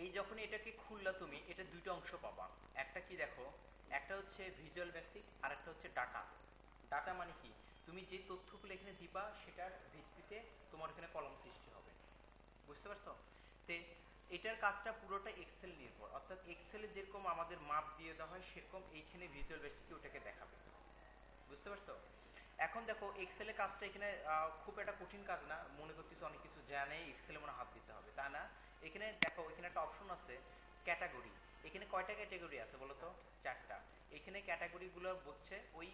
এই যখন এটাকে খুললা তুমি, এটা দুইটা অংশ পাবা। একটা কি দেখো, একটা হচ্ছে ভিজুয়াল বেসিক আর একটা হচ্ছে ডাটা। ডাটা মানে কি, তুমি যে তথ্যগুলো এখানে দিবা সেটার ভিত্তিতে তোমার এখানে কলম সৃষ্টি হবে। বুঝতে পারছো? তে এটার কাজটা পুরোটা এক্সেল নির্ভর, অর্থাৎ এক্সেলে যেরকম আমাদের মাপ দিয়ে দেওয়া হয় সেরকম এইখানে ভিজুয়াল বেসিকে ওটাকে দেখাবে। বুঝতে পারছো? এখন দেখো এক্সেলে কাজটা এখানে খুব একটা কঠিন কাজ না, মনে করতেছো অনেক কিছু জানে এক্সেলে মনে হাত দিতে হবে, তা না। এখানে দেখো এখানে একটা অপশন আছে ক্যাটাগরি। এখানে কয়টা ক্যাটাগরি আছে বলো তো? চারটা। এখানে ক্যাটাগরিগুলো হচ্ছে ওই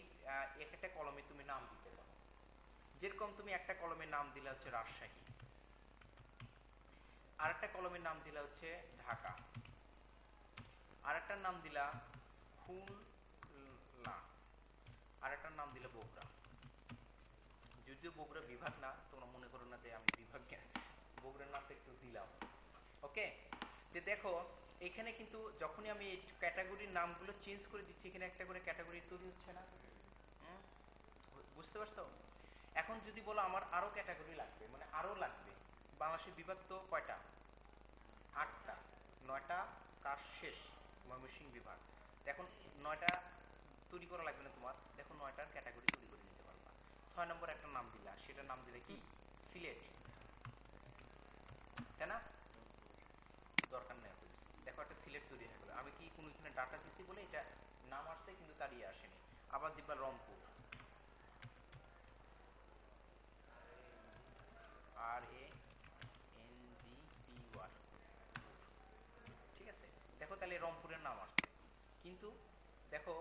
এক একটা কলমে তুমি নাম দিতে পারো। যেরকম তুমি একটা কলমের নাম দিলে হচ্ছে রাজশাহী, আরেকটা কলমের নাম দিলা হচ্ছে ঢাকা, আরেকটার নাম দিলা খুলনা, আরেকটার নাম দিলা বগুড়া। যদিও বগুড়া বিভাগ না, তোমরা মনে করো না যে আমি বিভাগ, বগুড়ার নামটা একটু দিলাম। ওকে, যে দেখো এখানে কিন্তু যখনই আমি এই ক্যাটাগরির নামগুলো চেঞ্জ করে দিচ্ছি, এখানে একটা করে ক্যাটাগরি তৈরি হচ্ছে না? হুম, বুঝতে পারছো? এখন যদি বলো আমার আরো ক্যাটাগরি লাগবে, মানে আরো লাগবে, বাংলাদেশের বিভাগ তো কয়টা? 8টা। 9টা কাজ শেষ, ময়মনসিংহ বিভাগ। এখন 9টা তৈরি করা লাগবে না তোমার, দেখো 9টার ক্যাটাগরি তৈরি করে নিতে পারবা। 6 নম্বর একটা নাম দিলা, সেটার নাম দিলে কি? সিলেট, তাই না? দরকার নেই এত কিছু। দেখো একটা সিলেট তৈরি হয়ে গেল। আমি কি কোনো এখানে ডাটা দিছি বলে এটা নাম আসছে, কিন্তু তার ইয়ে আসেনি। আবার দিবা রংপুর, RANGPUR, ঠিক আছে? দেখো তাহলে রংপুরের নাম আসছে, কিন্তু দেখো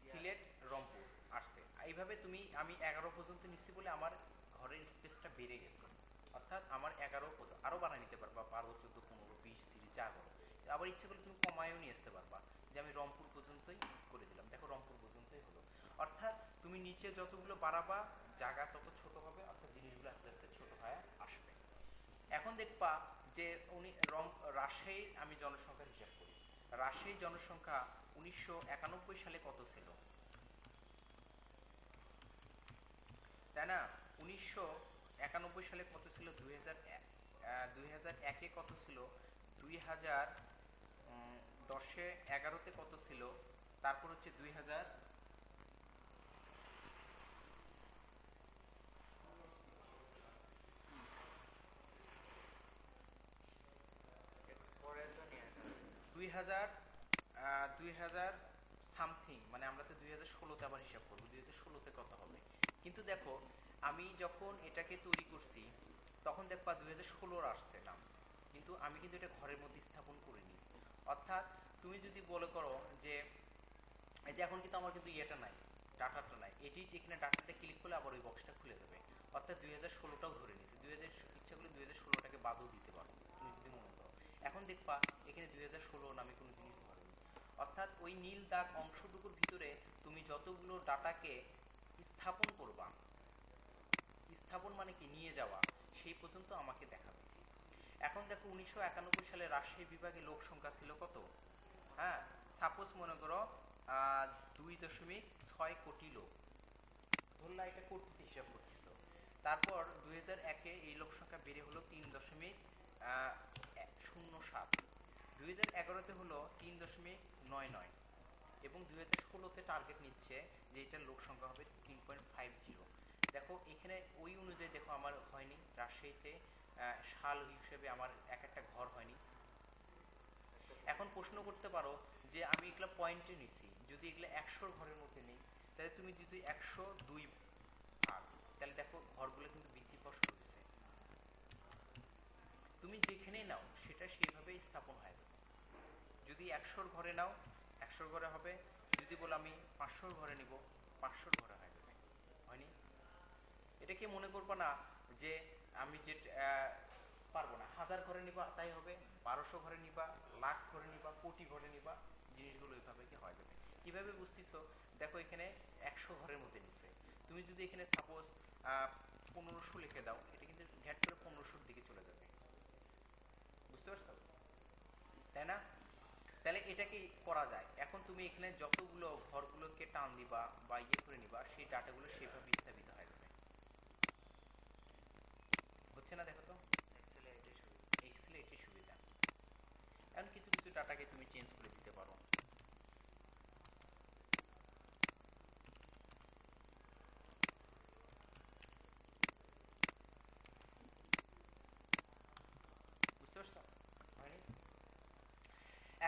সিলেট, রংপুর আসছে। এইভাবে তুমি, আমি 11 পর্যন্ত নিচ্ছি বলে আমার ঘরের স্পেসটা বেড়ে গেছে। অর্থাৎ আমার 11 আরো বানিয়ে নিতে পারবা, 12, 14, 15, 20, 30 যা করো। আবার ইচ্ছে করলে তুমি কমায়ও নিয়ে আসতে পারবা, যে আমি রংপুর পর্যন্তই করে দিলাম। দেখো রংপুর পর্যন্তই হলো। অর্থাৎ তুমি নিচে যতগুলো বাড়াবা জায়গা তত ছোট হবে, অর্থাৎ জিনিসগুলো আস্তে আস্তে ছোট হয়ে আসবে। এখন দেখবা যে উনি রাজশাহীর আমি জনসংখ্যার হিসাব করি। রাজশাহীর জনসংখ্যা 1991 সালে কত ছিল, তাই না? 1991 সালে কত ছিল? 2001-এ কত ছিল? 2010-এ 11-তে কত ছিল? তারপর হচ্ছে 2000, পরে তো নিয়ে আসা যায়। 2000, 2000 সামথিং, মানে আমরা তো 2016-তে আবার হিসাব করবো, 2016-তে কত হবে। কিন্তু দেখো আমি যখন এটাকে তৈরি করছি তখন দেখবা 2016-র আসছে নাম, কিন্তু আমি কিন্তু এটা ঘরের মধ্যে স্থাপন করিনি। অর্থাৎ তুমি যদি বলে করো যে এই যে এখন কিন্তু আমার কিন্তু ইয়েটা নাই, ডাটাটা নাই, এডিট, এখানে ডাটাটা ক্লিক করলে আবার ওই বক্সটা খুলে যাবে। অর্থাৎ 2016টাও ধরে নিছি, 2000 ইচ্ছা করলে 2016টাকে বাদও দিতে পারো তুমি যদি মনে করো। এখন দেখবা এখানে 2016 নামে কোনো জিনিস ধরেনি। অর্থাৎ ওই নীল দাগ অংশটুকুর ভিতরে তুমি যতগুলো ডাটাকে স্থাপন করবা, স্থাপন মানে কি নিয়ে যাওয়া, সেই পর্যন্ত আমাকে দেখাবে। এখন দেখো 1991 সালে রাজশাহী বিভাগে লোক সংখ্যা ছিল কত? হ্যাঁ, সাপোজ মনে করো 2.6 কোটি লোক, ধরলা এটা কোটিতে হিসাব করতেছো। তারপর 2001-এ এই লোক সংখ্যা বেড়ে হলো 3.07, 2011-তে হলো 3.99, এবং 2016-তে টার্গেট নিচ্ছে যে এটার লোক সংখ্যা হবে 3.50। দেখো এখানে ওই অনুযায়ী দেখো আমার হয়নি রাজশাহীতে, সাল হিসেবে আমার এক একটা ঘর হয়নি। একটা এখন প্রশ্ন করতে পারো যে আমি এগুলো পয়েন্টে নিছি, যদি এগুলো 100 ঘরের মধ্যে নেই, তাহলে তুমি যদি 102 ভাগ, তাহলে দেখো ঘরগুলো কিন্তু বৃদ্ধি পাওয়া শুরু হয়েছে। তুমি যেখানেই নাও সেটা সেইভাবেই স্থাপন হয়ে যাবে। যদি 100 ঘরে নাও 100 ঘরে হবে, যদি বলো আমি 500 ঘরে নিব 500 ঘরে হয়ে যাবে। হয়নি? এটাকে মনে করবো না যে আমি যে পারবো না, 1000 ঘরে নিবা তাই হবে, 1200 ঘরে নিবা, লাখ ঘরে নিবা, কোটি ঘরে নিবা, জিনিসগুলো ওইভাবে কি হয়ে যাবে। কিভাবে বুঝতেছো? দেখো এখানে 100 ঘরের মধ্যে নিচ্ছে, তুমি যদি এখানে সাপোজ 1500 লিখে দাও, এটা কিন্তু ঘ্যাট করে 1500-র দিকে চলে যাবে। বুঝতে পারছো? তাই না? তাহলে এটাকে করা যায়। এখন তুমি এখানে যতগুলো ঘরগুলোকে টান দিবা বা ইয়ে করে নিবা, সেই ডাটাগুলো সেভাবে স্থাপিত হয়ে যাবে। হচ্ছে না? দেখো তো, এক্সেলে এটাই সুবিধা। এক্সেলে এটি সুবিধা। ডাটাকে তুমি চেঞ্জ করে দিতে পারো। বুঝতে পারছো? হয়নি?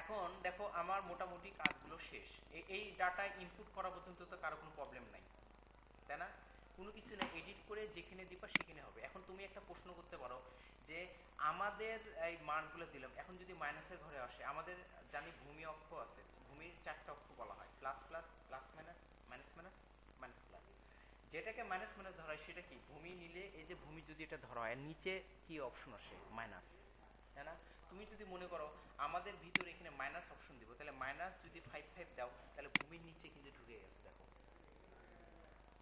এখন দেখো আমার মোটামুটি কাজগুলো শেষ। এই ডাটা ইনপুট করা পর্যন্ত তো কারো কোনো প্রবলেম নাই, তাই না? কোনো কিছু না, এডিট করে যেখানে দিবা সেখানে হবে। এখন তুমি একটা প্রশ্ন করতে পারো যে আমাদের এই মানগুলো দিলাম, এখন যদি মাইনাসের ঘরে আসে, আমাদের জানি ভূমি অক্ষ আছে, ভূমির 4টা অক্ষ বলা হয়, plus plus, plus minus, minus minus, minus plus. যেটাকে মাইনাস মাইনাস ধরা হয় সেটা কি? ভূমি নিলে এই যে ভূমি যদি এটা ধরা হয়, নিচে কি অপশন আসে? মাইনাস, তাই না? তুমি যদি মনে করো আমাদের ভিতরে এখানে মাইনাস অপশন দিব, তাহলে মাইনাস যদি 5 দাও, তাহলে ভূমির নিচে কিন্তু ঢুকে গেছে। দেখো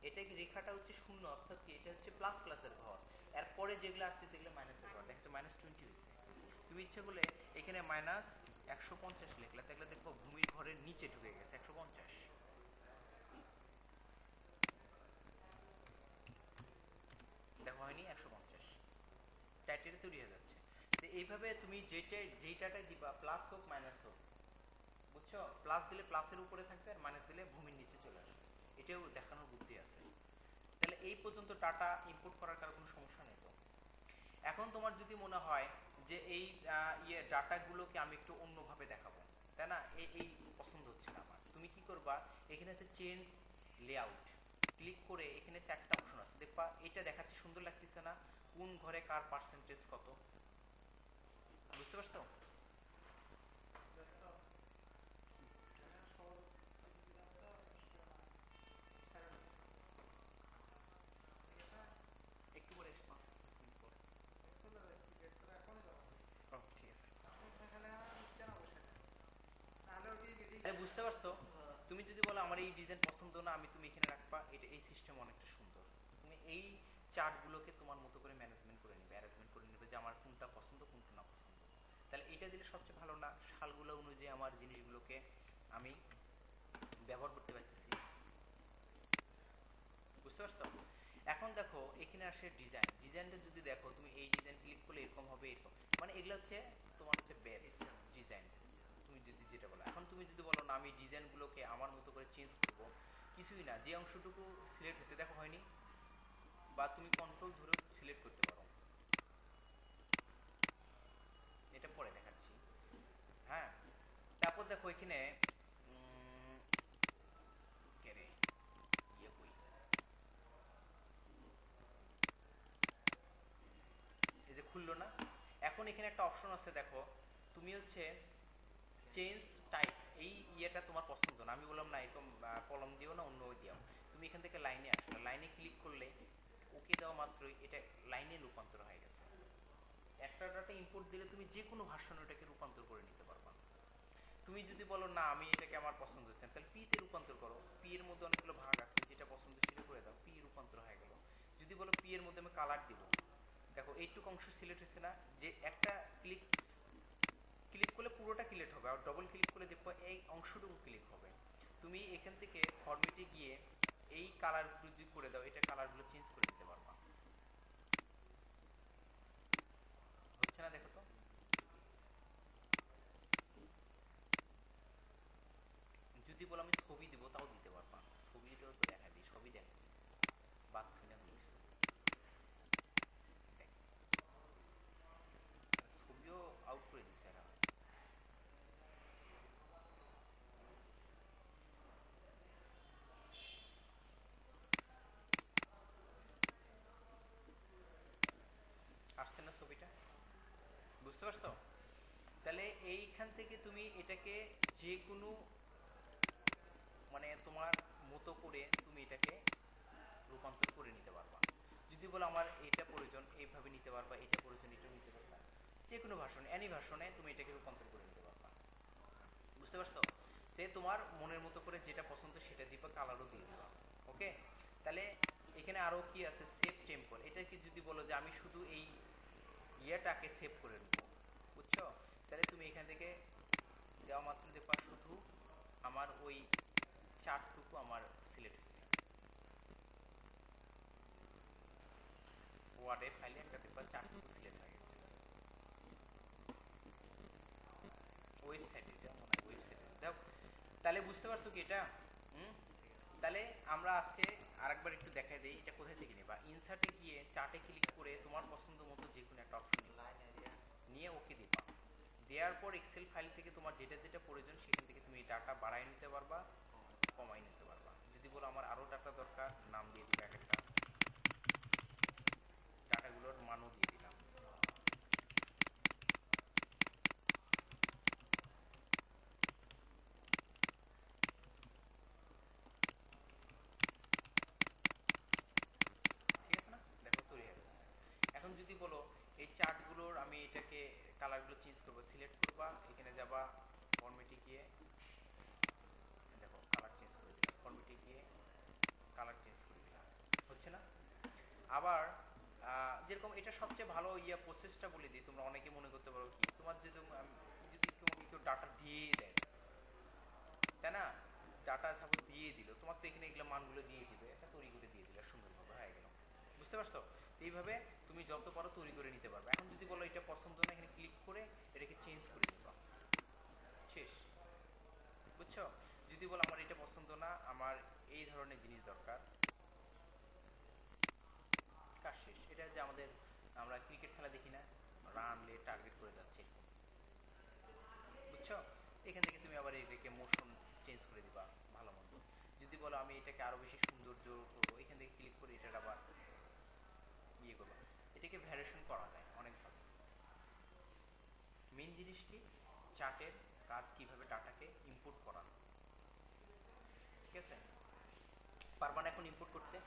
এটা কি রেখাটা হচ্ছে শূন্য, অর্থাৎ কি এটা হচ্ছে প্লাস প্লাসের ঘর, এরপরে যেগুলো আসছে সেগুলো মাইনাসের ঘর। দেখছো -20 হয়েছে। তুমি ইচ্ছে করলে এখানে -150 লিখলে, তাহলে দেখো ভূমির ঘরের নিচে ঢুকে গেছে 150। দেখো হয়নি? 150 চারটে তৈরি হয়ে যাচ্ছে। তো এইভাবে তুমি যেইটাটাই দিবা, প্লাস হোক মাইনাস হোক, বুঝছো? প্লাস দিলে প্লাসের উপরে থাকবে, আর মাইনাস দিলে ভূমির নিচে চলে আসবে। এটাও দেখানোর বুদ্ধি আছে। তাহলে এই পর্যন্ত ডাটা ইনপুট করার কারো কোনো সমস্যা নেই তো? এখন তোমার যদি মনে হয় যে এই ডাটাগুলোকে আমি একটু অন্যভাবে দেখাবো, তাই না? এই পছন্দ হচ্ছে না আমার, তুমি কি করবা? এখানে আছে চেঞ্জ লেআউট, ক্লিক করে এখানে 4টা অপশন আছে, দেখবা এটা দেখাচ্ছে সুন্দর লাগতেছে না? কোন ঘরে কার পার্সেন্টেজ কত, বুঝতে পারছো? একটু পরে এসে 5 মিনিট পর। ও, ঠিক আছে। বুঝতে পারছো? তুমি যদি বলো আমার এই ডিজাইন পছন্দ না, আমি তুমি এখানে রাখবা, এটা এই সিস্টেম অনেকটা সুন্দর। তুমি এই চার্টগুলোকে তোমার মতো করে ম্যানেজমেন্ট করে নেবে, অ্যারেঞ্জমেন্ট করে নেবে যে আমার কোনটা পছন্দ কোনটা না পছন্দ। তাহলে এটা দিলে সবচেয়ে ভালো না? সালগুলো অনুযায়ী আমার জিনিসগুলোকে আমি ব্যবহার করতে পারতেছি। বুঝতে পারছো? এখন দেখো এখানে আসে ডিজাইন। ডিজাইনটা যদি দেখো, তুমি এই ডিজাইন ক্লিক করলে এরকম হবে, এরকম, মানে এগুলো হচ্ছে তোমার হচ্ছে বেস ডিজাইন, তুমি যদি যেটা বলো। এখন তুমি যদি বলো না আমি ডিজাইনগুলোকে আমার মতো করে চেঞ্জ করব, কিছুই না, যে অংশটুকু সিলেক্ট হয়েছে দেখো হয়নি? বা তুমি কন্ট্রোল ধরে সিলেক্ট করতে পারো, এটা পরে দেখাচ্ছি। হ্যাঁ, তারপর দেখো এখানে কে রে, ইয়ে কই, এই যে খুললো না। এখন এখানে একটা অপশন আছে, দেখো তুমি হচ্ছে চেঞ্জ টাইপ, এই ইয়েটা তোমার পছন্দ না, আমি বললাম না এরকম কলম দিও না, অন্য দিও। তুমি এখান থেকে লাইনে আসলে, লাইনে ক্লিক করলে ওকে দেওয়া মাত্রই এটা লাইনে রূপান্তর হয়ে গেছে। একটা ডাটা ইনপুট দিলে তুমি যে কোনো ভার্সনে ওটাকে রূপান্তর করে নিতে পারবা। তুমি যদি বলো না আমি এটাকে আমার পছন্দ হচ্ছে না, তাহলে পি তে রূপান্তর করো। পি এর মধ্যে অনেকগুলো ভাগ আছে, যেটা পছন্দ সেটা করে দাও, পি রূপান্তর হয়ে গেল। যদি বলো পি এর মধ্যে আমি কালার দিব, দেখো এইটুকু অংশ সিলেক্ট হয়েছে না, যে একটা ক্লিক ক্লিক করলে পুরোটা ক্লিক হবে, আর ডবল ক্লিক করলে দেখো এই অংশটুকু ক্লিক হবে। তুমি এখান থেকে ফরম্যাটে গিয়ে এই কালারগুলো যদি করে দাও, এটা কালারগুলো চেঞ্জ করে নিতে পারবা। হচ্ছে না? দেখো তো, যদি বলো আমি ছবি দিব তাও দিতে পারবা, ছবিটাও তো দেখা দিই, সবই দেখা দিই, বাদ থই না কোনো কিছু। দেখ, ছবিও আউট করে দিছে এরা। আসছে না ছবিটা? বুঝতে পারছো? তাহলে এইখান থেকে তুমি এটাকে যে কোনো মানে তোমার মতো করে তুমি এটাকে রূপান্তর করে নিতে পারবা। যদি বলো আমার এটা প্রয়োজন, এইভাবে নিতে পারবা, এটা প্রয়োজন, এটা নিতে পারবা, যে কোনো ভার্সনে, অ্যানি ভার্সনে তুমি এটাকে রূপান্তর করে নিতে পারবা। বুঝতে পারছো? তে তোমার মনের মতো করে যেটা পছন্দ সেটা দিবা, কালারও দিয়ে দিবা। ওকে, তাহলে এখানে আরো কি আছে? Save temple. এটা কি যদি বলো যে আমি শুধু এই ইয়েটাকে সেভ করে নেবো, বুঝছো? তাহলে তুমি এখান থেকে দেওয়া মাত্র দেখবা শুধু আমার ওই চারটুকু আমার সিলেক্ট হয়েছে। ওয়ার্ডে ফাইলে একটা দেখবা চারটুকু সিলেক্ট হয়ে গেছে। ওয়েবসাইটে, এটা মনে হয় ওয়েবসাইটে যাও। তাহলে বুঝতে পারছো কি এটা? হুম। তাহলে আমরা আজকে আরেকবার একটু দেখাই দেই এটা কোথায় থেকে নেবা। ইনসার্টে গিয়ে চার্টে ক্লিক করে তোমার পছন্দ মতো যে কোনো একটা অপশন লাইন এরিয়া। নিয়ে ওকে দিবা। দেওয়ার পর এক্সেল ফাইল থেকে তোমার যেটা যেটা প্রয়োজন সেখান থেকে তুমি ডাটা বাড়াই নিতে পারবা, কমাই নিতে পারবা। যদি বলো আমার আরো ডাটা দরকার, নাম দিয়ে দিবা এক একটা, ডাটাগুলোর মানও দিয়ে দিলাম। ঠিক আছে না? দেখো তৈরি হয়ে গেছে। এখন যদি বলো এই চার্টগুলোর আমি এটাকে কালারগুলো চেঞ্জ করবো, সিলেক্ট করবা, এখানে যাবা, ফরম্যাটে গিয়ে দেখো কালার চেঞ্জ করে দিলাম, ফরম্যাটে গিয়ে কালার চেঞ্জ করে দিলাম, হচ্ছে না? আবার যেরকম এটা সবচেয়ে ভালো প্রসেসটা বলে দিই, তোমরা অনেকে মনে করতে পারো কি তোমার যদি যদি তোমাকে কেউ ডাটা দিয়ে দেয়, তাই না? ডাটা সাপোজ দিয়ে দিল, তোমার তো এখানে এগুলো মানগুলো দিয়ে দিবে, এটা তৈরি করে দিয়ে দিলে সুন্দরভাবে হয়ে গেল। বুঝতে পারছো? এইভাবে তুমি যত পারো তৈরি করে নিতে পারবে। এখন যদি বলো এটা পছন্দ না, এখানে ক্লিক করে এটাকে চেঞ্জ করে দিবা, শেষ। বুঝছো? যদি বলো আমার এটা পছন্দ না, আমার এই ধরনের জিনিস দরকার, কাজ শেষ। এটা যে আমাদের আমরা ক্রিকেট খেলা দেখি না, রান লে টার্গেট করে যাচ্ছে এরকম। বুঝছো? এখান থেকে তুমি আবার এটাকে মোশন চেঞ্জ করে দিবা, ভালো মন্দ। যদি বলো আমি এটাকে আরো বেশি সৌন্দর্য করবো, এখান থেকে ক্লিক করে এটা আবার করবা। এটাকে ভ্যারিয়েশন করা যায় অনেকভাবে। মেন জিনিস কি, চার্টের কাজ কিভাবে ডাটাকে ইনপুট করা। ঠিক আছে? পারবা না এখন ইনপুট করতে?